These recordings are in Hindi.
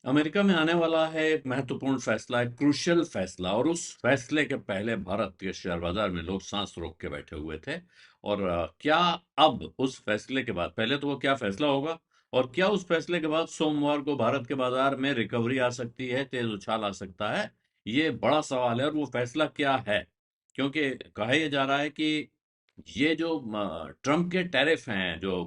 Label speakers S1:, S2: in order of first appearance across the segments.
S1: अमेरिका में आने वाला है एक महत्वपूर्ण फैसला, एक क्रूशियल फैसला, और उस फैसले के पहले भारत के शेयर बाजार में लोग सांस रोक के बैठे हुए थे। और क्या अब उस फैसले के बाद, पहले तो वो क्या फैसला होगा, और क्या उस फैसले के बाद सोमवार को भारत के बाजार में रिकवरी आ सकती है, तेज उछाल आ सकता है? ये बड़ा सवाल है। और वो फैसला क्या है? क्योंकि कहा यह जा रहा है कि ये जो ट्रम्प के टैरिफ हैं जो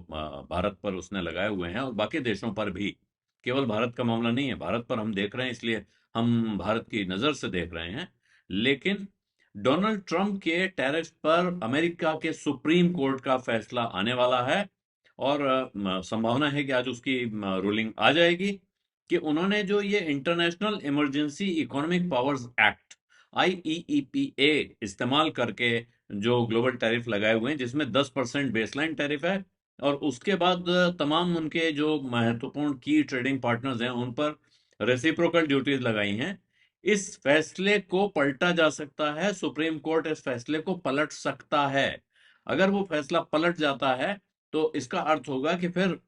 S1: भारत पर उसने लगाए हुए हैं, और बाकी देशों पर भी, केवल भारत का मामला नहीं है, भारत पर हम देख रहे हैं इसलिए हम भारत की नजर से देख रहे हैं। लेकिन डोनाल्ड ट्रंप के टैरिफ पर अमेरिका के सुप्रीम कोर्ट का फैसला आने वाला है। और संभावना है कि आज उसकी रूलिंग आ जाएगी कि उन्होंने जो ये International Emergency Economic Powers Act IEEPA इस्तेमाल करके जो ग्लोबल टैरिफ लगाए हुए हैं, जिसमें 10% बेसलाइन टैरिफ है, और उसके बाद तमाम उनके जो महत्वपूर्ण की ट्रेडिंग पार्टनर्स हैं उन पर रेसिप्रोकल ड्यूटीज लगाई हैं। इस फैसले को पलटा जा सकता है, सुप्रीम कोर्ट इस फैसले को पलट सकता है। अगर वो फैसला पलट जाता है तो इसका अर्थ होगा कि फिर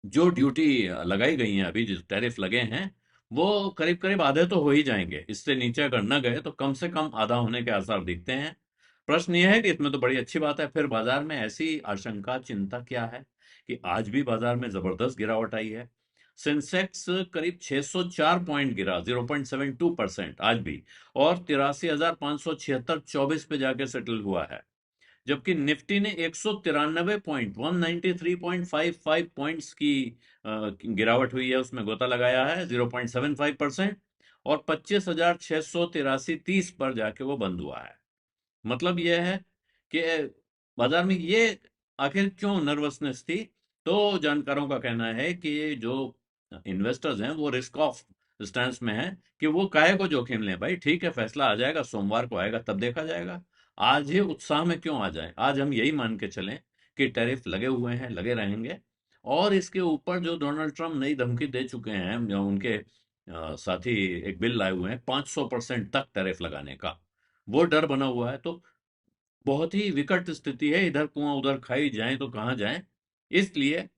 S1: जो ड्यूटी लगाई गई हैं, अभी जो टैरिफ लगे हैं, वो करीब करीब आधे तो हो ही जाएंगे। इससे नीचे अगर न गए तो कम से कम आधा होने के आसार दिखते हैं। प्रश्न ये है कि इसमें तो बड़ी अच्छी बात है, फिर बाजार में ऐसी आशंका चिंता क्या है कि आज भी बाजार में जबरदस्त गिरावट आई है। सेंसेक्स करीब 604 पॉइंट गिरा, 0.72% आज भी, और 83,576 24 पे जाके सेटल हुआ है। जबकि निफ्टी ने 193 पॉइंट्स की गिरावट हुई है, उसमें गोता लगाया है 0.75%, और 25,683 पर जाके वो बंद हुआ है। मतलब यह है कि बाजार में ये आखिर क्यों नर्वसनेस थी? तो जानकारों का कहना है कि जो इन्वेस्टर्स हैं वो रिस्क ऑफ स्टैंस में है, कि वो काहे को जोखिम लें। भाई ठीक है, फैसला आ जाएगा, सोमवार को आएगा, तब देखा जाएगा। आज ही उत्साह में क्यों आ जाए? आज हम यही मान के चलें कि टैरिफ लगे हुए हैं, लगे रहेंगे। और इसके ऊपर जो डोनाल्ड ट्रंप नई धमकी दे चुके हैं, जो उनके साथी एक बिल लाए हुए हैं 500% तक टैरिफ लगाने का, वो डर बना हुआ है। तो बहुत ही विकट स्थिति है, इधर कुआं उधर खाई जाए तो कहां जाए। इसलिए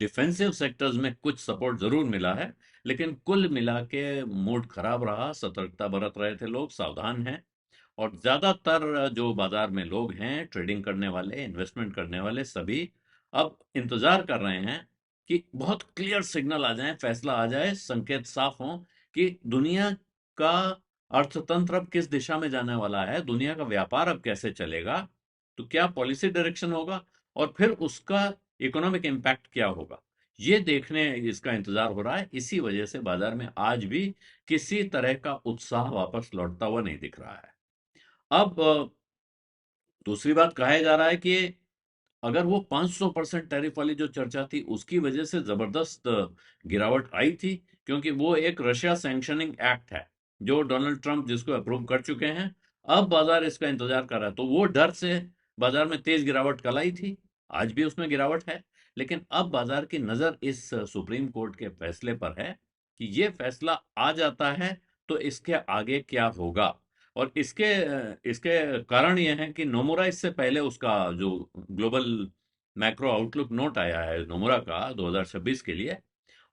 S1: डिफेंसिव सेक्टर्स में कुछ सपोर्ट जरूर मिला है, लेकिन कुल मिला के मूड खराब रहा, सतर्कता बरत रहे थे लोग, सावधान हैं। और ज्यादातर जो बाजार में लोग हैं, ट्रेडिंग करने वाले, इन्वेस्टमेंट करने वाले, सभी अब इंतजार कर रहे हैं कि बहुत क्लियर सिग्नल आ जाए, फैसला आ जाए, संकेत साफ हों कि दुनिया का अर्थतंत्र अब किस दिशा में जाने वाला है, दुनिया का व्यापार अब कैसे चलेगा, तो क्या पॉलिसी डायरेक्शन होगा, और फिर उसका इकोनॉमिक इम्पैक्ट क्या होगा। ये देखने इसका इंतजार हो रहा है। इसी वजह से बाजार में आज भी किसी तरह का उत्साह वापस लौटता हुआ नहीं दिख रहा है। अब दूसरी बात कहा जा रहा है कि अगर वो 500% टैरिफ वाली जो चर्चा थी उसकी वजह से जबरदस्त गिरावट आई थी, क्योंकि वो एक रशिया सैंक्शनिंग एक्ट है जो डोनाल्ड ट्रंप जिसको अप्रूव कर चुके हैं। अब बाजार इसका इंतजार कर रहा है, तो वो डर से बाजार में तेज गिरावट कल आई थी, आज भी उसमें गिरावट है। लेकिन अब बाजार की नजर इस सुप्रीम कोर्ट के फैसले पर है कि ये फैसला आ जाता है तो इसके आगे क्या होगा। और इसके इसके कारण यह है कि नोमुरा, इससे पहले उसका जो ग्लोबल मैक्रो आउटलुक नोट आया है नोमुरा का 2026 के लिए,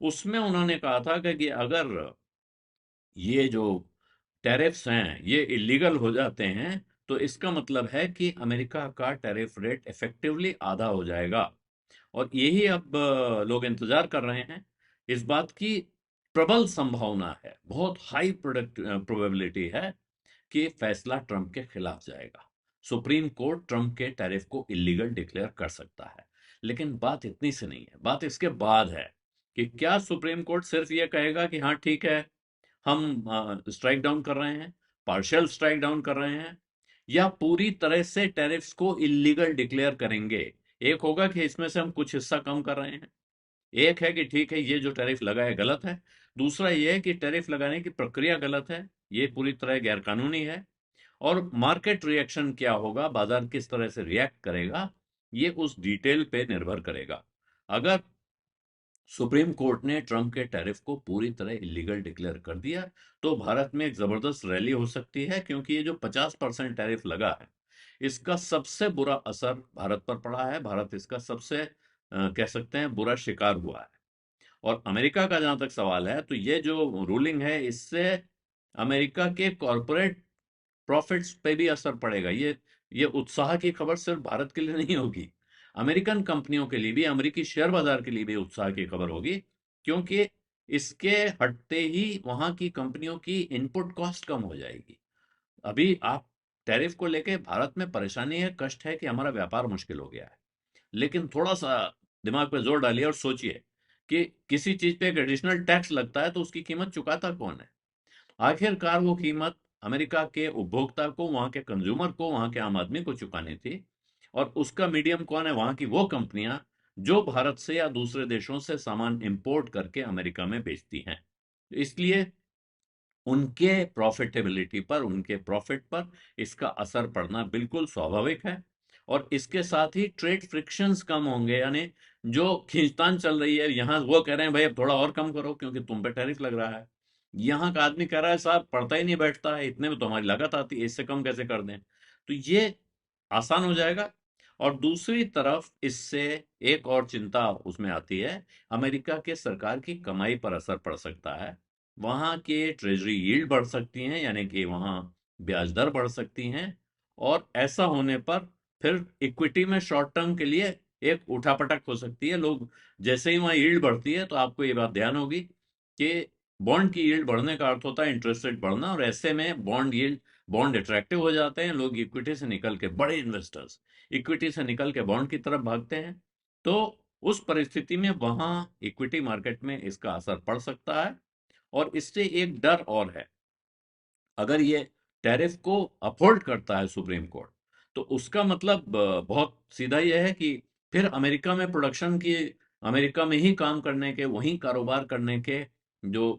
S1: उसमें उन्होंने कहा था कि अगर ये जो टैरिफ्स हैं ये इलीगल हो जाते हैं तो इसका मतलब है कि अमेरिका का टैरिफ रेट इफेक्टिवली आधा हो जाएगा। और यही अब लोग इंतजार कर रहे हैं। इस बात की प्रबल संभावना है, बहुत हाई प्रोडक्ट प्रोबेबिलिटी है कि फैसला ट्रंप के खिलाफ जाएगा। सुप्रीम कोर्ट ट्रंप के टैरिफ को इलीगल डिक्लेयर कर सकता है। लेकिन बात इतनी से नहीं है, बात इसके बाद है कि क्या सुप्रीम कोर्ट सिर्फ ये कहेगा कि हाँ ठीक है, हम स्ट्राइक डाउन कर रहे हैं, पार्शियल स्ट्राइक डाउन कर रहे हैं, या पूरी तरह से टैरिफ्स को इलीगल डिक्लेयर करेंगे। एक होगा कि इसमें से हम कुछ हिस्सा कम कर रहे हैं, एक है कि ठीक है ये जो टैरिफ लगा है गलत है, दूसरा ये है कि टैरिफ लगाने की प्रक्रिया गलत है, ये पूरी तरह गैरकानूनी है। और मार्केट रिएक्शन क्या होगा, बाजार किस तरह से रिएक्ट करेगा, ये उस डिटेल पे निर्भर करेगा। अगर सुप्रीम कोर्ट ने ट्रंप के टैरिफ को पूरी तरह इलीगल डिक्लेयर कर दिया तो भारत में एक जबरदस्त रैली हो सकती है, क्योंकि ये जो 50% टैरिफ लगा है इसका सबसे बुरा असर भारत पर पड़ा है। भारत इसका सबसे कह सकते हैं बुरा शिकार हुआ है। और अमेरिका का जहां तक सवाल है, तो ये जो रूलिंग है इससे अमेरिका के कॉरपोरेट प्रॉफिट्स पे भी असर पड़ेगा। ये उत्साह की खबर सिर्फ भारत के लिए नहीं होगी, अमेरिकन कंपनियों के लिए भी, अमेरिकी शेयर बाजार के लिए भी उत्साह की खबर होगी, क्योंकि इसके हटते ही वहां की कंपनियों की इनपुट कॉस्ट कम हो जाएगी। अभी आप टैरिफ को लेके भारत में परेशानी है, कष्ट है कि हमारा व्यापार मुश्किल हो गया है, लेकिन थोड़ा सा दिमाग पे जोर डालिए और सोचिए कि किसी चीज पे एक एडिशनल टैक्स लगता है तो उसकी कीमत चुकाता कौन है? आखिरकार वो कीमत अमेरिका के उपभोक्ता को, वहां के कंज्यूमर को, वहां के आम आदमी को चुकानी थी। और उसका मीडियम कौन है? वहां की वो कंपनियां जो भारत से या दूसरे देशों से सामान इंपोर्ट करके अमेरिका में बेचती हैं। इसलिए उनके प्रॉफिटेबिलिटी पर, उनके प्रॉफिट पर इसका असर पड़ना बिल्कुल स्वाभाविक है। और इसके साथ ही ट्रेड फ्रिक्शंस कम होंगे, यानी जो खींचतान चल रही है, यहां वो कह रहे हैं भाई अब थोड़ा और कम करो क्योंकि तुम पे टैरिफ लग रहा है, यहाँ का आदमी कह रहा है साहब पड़ता ही नहीं बैठता है, इतने में तो हमारी लागत आती है, इससे कम कैसे कर दें? तो ये आसान हो जाएगा। और दूसरी तरफ इससे एक और चिंता उसमें आती है, अमेरिका के सरकार की कमाई पर असर पड़ सकता है। वहां के ट्रेजरी यील्ड बढ़ सकती हैं, यानी कि वहां ब्याज दर बढ़ सकती हैं। और ऐसा होने पर फिर इक्विटी में शॉर्ट टर्म के लिए एक उठापटक हो सकती है। लोग जैसे ही वहां यील्ड बढ़ती है, तो आपको ये बात ध्यान होगी कि बॉन्ड की यील्ड बढ़ने का अर्थ होता है इंटरेस्ट रेट बढ़ना, और ऐसे में बॉन्ड अट्रैक्टिव हो जाते हैं, लोग इक्विटी से निकल के, बड़े इन्वेस्टर्स इक्विटी से निकल के बॉन्ड की तरफ भागते हैं। तो उस परिस्थिति में वहां इक्विटी मार्केट में इसका असर पड़ सकता है। और इससे एक डर और है, अगर ये टैरिफ को अपहोल्ड करता है सुप्रीम कोर्ट, तो उसका मतलब बहुत सीधा यह है कि फिर अमेरिका में प्रोडक्शन की, अमेरिका में ही काम करने के, वहीं कारोबार करने के जो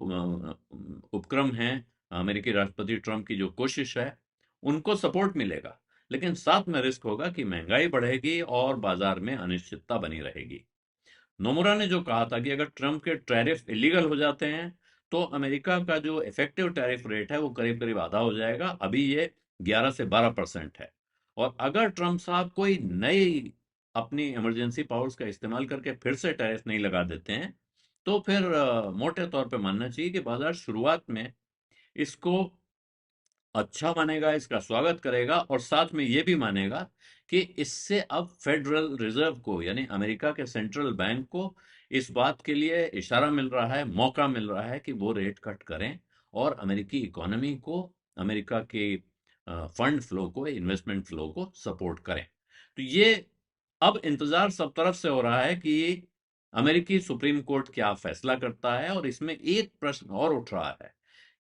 S1: उपक्रम हैं, अमेरिकी राष्ट्रपति ट्रंप की जो कोशिश है, उनको सपोर्ट मिलेगा। लेकिन साथ में रिस्क होगा कि महंगाई बढ़ेगी और बाजार में अनिश्चितता बनी रहेगी। नोमुरा ने जो कहा था कि अगर ट्रंप के टैरिफ इलीगल हो जाते हैं, तो अमेरिका का जो इफेक्टिव टैरिफ रेट है वो करीब करीब आधा हो जाएगा। अभी ये 11 से 12% है। और अगर ट्रंप साहब कोई नई अपनी इमरजेंसी पावर्स का इस्तेमाल करके फिर से टैरिफ नहीं लगा देते हैं, तो फिर मोटे तौर पे मानना चाहिए कि बाजार शुरुआत में इसको अच्छा मानेगा, इसका स्वागत करेगा, और साथ में ये भी मानेगा कि इससे अब फेडरल रिजर्व को, यानी अमेरिका के सेंट्रल बैंक को, इस बात के लिए इशारा मिल रहा है, मौका मिल रहा है कि वो रेट कट करें और अमेरिकी इकोनॉमी को, अमेरिका के फंड फ्लो को, इन्वेस्टमेंट फ्लो को सपोर्ट करें। तो ये अब इंतजार सब तरफ से हो रहा है कि अमेरिकी सुप्रीम कोर्ट क्या फैसला करता है। और इसमें एक प्रश्न और उठ रहा है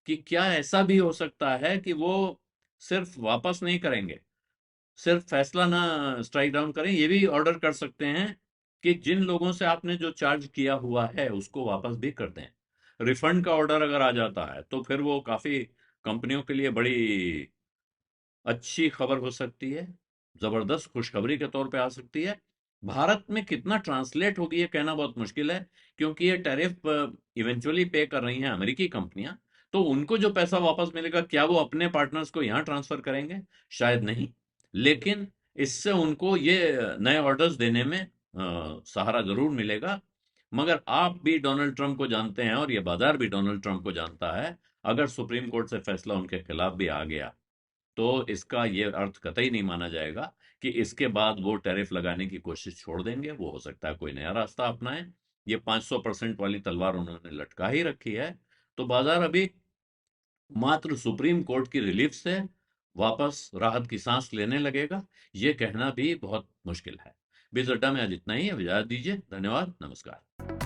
S1: कि क्या ऐसा भी हो सकता है कि वो सिर्फ वापस नहीं करेंगे, सिर्फ फैसला ना स्ट्राइक डाउन करें, ये भी ऑर्डर कर सकते हैं कि जिन लोगों से आपने जो चार्ज किया हुआ है उसको वापस भी कर दें। रिफंड का ऑर्डर अगर आ जाता है तो फिर वो काफी कंपनियों के लिए बड़ी अच्छी खबर हो सकती है, जबरदस्त खुशखबरी के तौर पे आ सकती है। भारत में कितना ट्रांसलेट होगी ये कहना बहुत मुश्किल है, क्योंकि ये टैरिफ इवेंचुअली पे कर रही हैं अमेरिकी कंपनियां। तो उनको जो पैसा वापस मिलेगा, क्या वो अपने पार्टनर्स को यहां ट्रांसफर करेंगे? शायद नहीं। लेकिन इससे उनको ये नए ऑर्डर्स देने में सहारा जरूर मिलेगा। मगर आप भी डोनाल्ड ट्रंप को जानते हैं और ये बाजार भी डोनाल्ड ट्रंप को जानता है, अगर सुप्रीम कोर्ट से फैसला उनके खिलाफ भी आ गया, तो इसका ये अर्थ कतई नहीं माना जाएगा कि इसके बाद वो टैरिफ लगाने की कोशिश छोड़ देंगे। वो हो सकता है कोई नया रास्ता अपनाएं। ये 500% वाली तलवार उन्होंने लटका ही रखी है। तो बाजार अभी मात्र सुप्रीम कोर्ट की रिलीफ से वापस राहत की सांस लेने लगेगा, ये कहना भी बहुत मुश्किल है। बीज अड्डा में आज इतना ही है, इजाजत दीजिए। धन्यवाद, नमस्कार।